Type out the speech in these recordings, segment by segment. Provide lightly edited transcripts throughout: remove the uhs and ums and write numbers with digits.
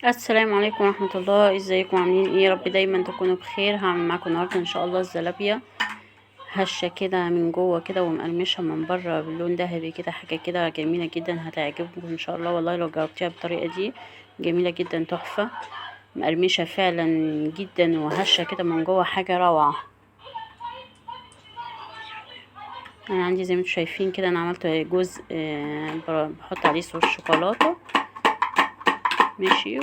السلام عليكم ورحمة الله. ازيكم عاملين ايه؟ يا رب دايما تكونوا بخير. هعمل معاكم النهارده ان شاء الله الزلابية هشة كده من جوه كده ومقرمشة من بره باللون ذهبي كده، حاجة كده جميلة جدا هتعجبكم ان شاء الله. والله لو جربتيها بالطريقة دي جميلة جدا، تحفة، مقرمشة فعلا جدا وهشة كده من جوه، حاجة روعة. انا عندي زي ما انتم شايفين كده، انا عملت جزء بحط عليه صوص شوكولاتة ماشي،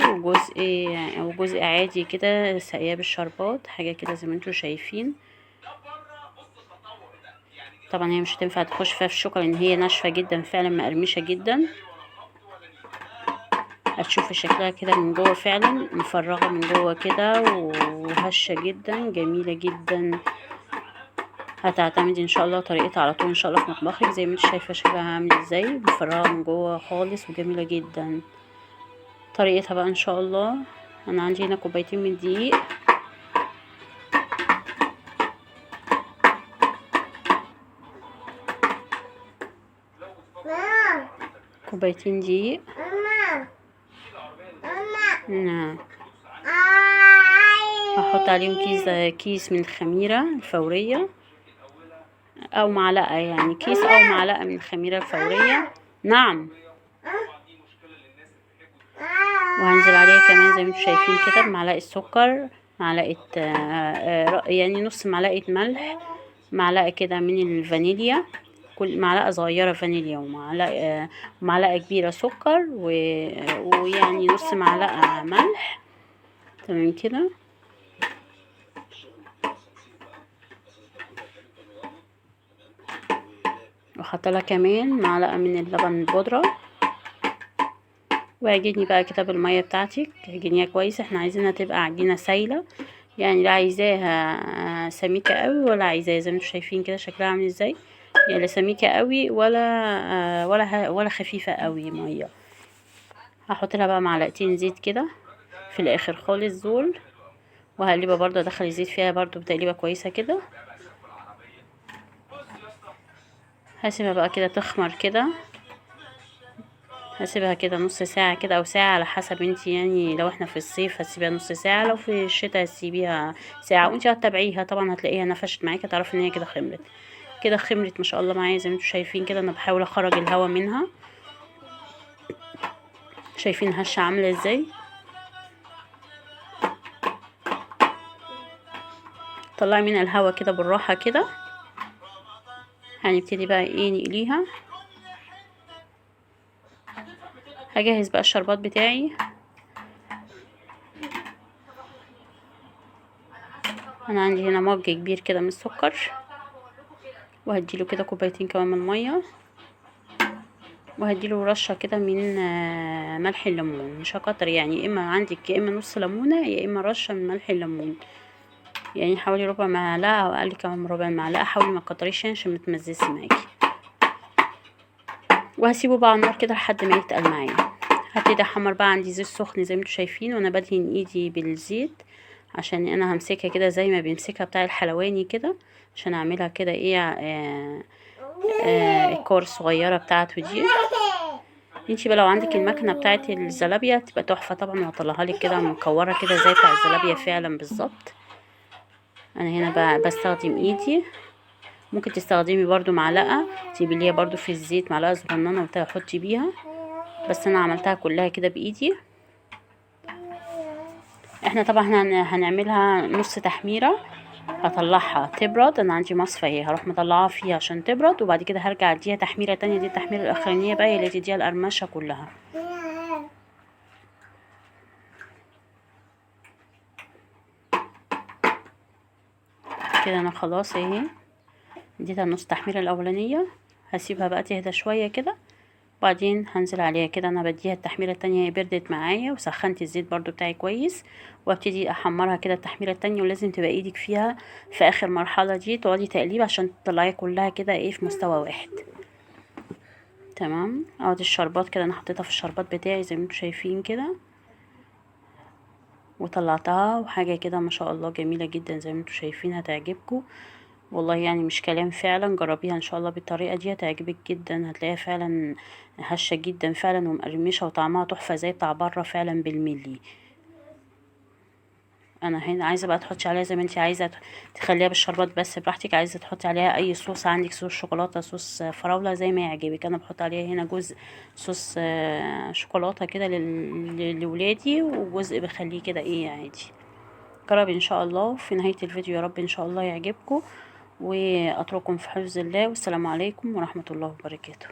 وجزء عادي كده ساقياه بالشربات، حاجه كده زي ما انتوا شايفين. طبعا هي مش هتنفع تخش فيها في الشوكه لان هي ناشفه جدا فعلا، مقرمشه جدا. هتشوفي شكلها كده من جوه فعلا مفرغه من جوه كده وهشه جدا، جميله جدا. هتعتمدي ان شاء الله طريقتها على طول ان شاء الله في مطبخك، زي ما انت شايفه شكلها عامل ازاي، مفرغه من جوه خالص وجميله جدا. طريقتها بقى ان شاء الله، انا عندي هنا كوبايتين من الدقيق، كوبايتين دقيق. نعم. هحط عليهم كيس من الخميرة الفورية او معلقة، يعني كيس او معلقة من الخميرة الفورية. نعم. وهنزل عليها كمان زي ما انتم شايفين كده بمعلقة سكر، معلقة يعني نص معلقة ملح، معلقة كده من الفانيليا، كل معلقة صغيرة فانيليا، ومعلقة كبيرة سكر ويعني نص معلقة ملح. تمام كده. وحط لها كمان معلقة من اللبن البودرة، وعجني بقى كده بالمية بتاعتك، عجنيها كويس. احنا عايزينها تبقى عجينة سايلة، يعني لا عايزاها سميكة قوي ولا عايزاها زي ما انتوا شايفين كده شكلها عامل ازاي، يعني لا سميكة قوي ولا خفيفة قوي مية. هحط لها بقى معلقتين زيت كده في الاخر خالص دول، وهقلبها برضو، ادخل الزيت فيها برضو بتقليبه كويسة كده. هسيبها بقى كده تخمر كده، هسيبها كده نص ساعة كده او ساعة على حسب انتي، يعني لو احنا في الصيف هتسيبيها نص ساعة، لو في الشتاء هتسيبيها ساعة. وانتي هتتابعيها طبعا هتلاقيها نفشت معاكي، تعرفي ان هي كده خمرت. كده خمرت ما شاء الله معايا زي ما انتوا شايفين كده. انا بحاول اخرج الهواء منها، شايفين هشة عاملة ازاي. طلعي منها الهواء كده بالراحة كده. هنبتدي بقى ايه نقليها. هجهز بقى الشربات بتاعي. انا عندي هنا مج كبير كده من السكر، وهديله كده كوبايتين كمان من الميه، وهديله رشه كده من ملح الليمون، مش هكتر يعني، يا اما عندك يا اما نص ليمونه يا اما رشه من ملح الليمون، يعني حوالي ربع معلقه او اقل كمان من ربع معلقه. حاولي ما تكتريش يعني عشان متمززش معاكي. وهسيبه بقى على النار كده لحد ما يتقل معايا. هبتدي احمر بقى، عندي زيت سخن زي ما انتوا شايفين، وانا بدهن ايدي بالزيت عشان انا همسكها كده زي ما بيمسكها بتاع الحلواني كده، عشان اعملها كده ايه الكور الصغيره بتاعته دي. انتي بقى لو عندك المكنه بتاعت الزلابيه تبقى تحفه طبعا، وهطلعها لك كده مكوره كده زي بتاع الزلابيه فعلا بالظبط. انا هنا بقى بستخدم ايدي، ممكن تستخدمي برضو معلقه تبليها برضو في الزيت، معلقه صغننه وتحطي بيها، بس انا عملتها كلها كده بايدي. احنا طبعا هنعملها نص تحميره، هطلعها تبرد. انا عندي مصفى اهي، هروح مطلعاها فيها عشان تبرد، وبعد كده هرجع اديها تحميره تانية. دي التحميره الاخرانيه بقى هي اللي تديها القرمشه كلها. كده انا خلاص اهي اديتها نص تحميره الاولانيه، هسيبها بقى تهدى شويه كده، بعدين هنزل عليها كده. انا بديها التحميره التانية، هي بردت معايا وسخنت الزيت برضو بتاعي كويس، وابتدي احمرها كده التحميره التانية. ولازم تبقى ايدك فيها في اخر مرحله دي، تقعدي تقليب عشان تطلعيها كلها كده ايه في مستوى واحد. تمام. اهو الشربات كده انا حطيتها في الشربات بتاعي زي ما انتم شايفين كده، وطلعتها، وحاجه كده ما شاء الله جميله جدا زي ما انتم شايفين هتعجبكم. والله يعني مش كلام، فعلا جربيها ان شاء الله بالطريقه دي هتعجبك جدا، هتلاقيها فعلا هشه جدا فعلا ومقرمشه وطعمها تحفه زي بتاع بره فعلا بالملي. انا هنا عايزه بقى تحطي عليها زي ما انتي عايزه، تخليها بالشربات بس براحتك، عايزه تحطي عليها اي صوص عندك، صوص شوكولاته، صوص فراوله، زي ما يعجبك. انا بحط عليها هنا جزء صوص شوكولاته كده لولادي، وجزء بخليه كده ايه عادي. جربي ان شاء الله. في نهايه الفيديو يا رب ان شاء الله يعجبكم، واترككم في حفظ الله، والسلام عليكم ورحمه الله وبركاته.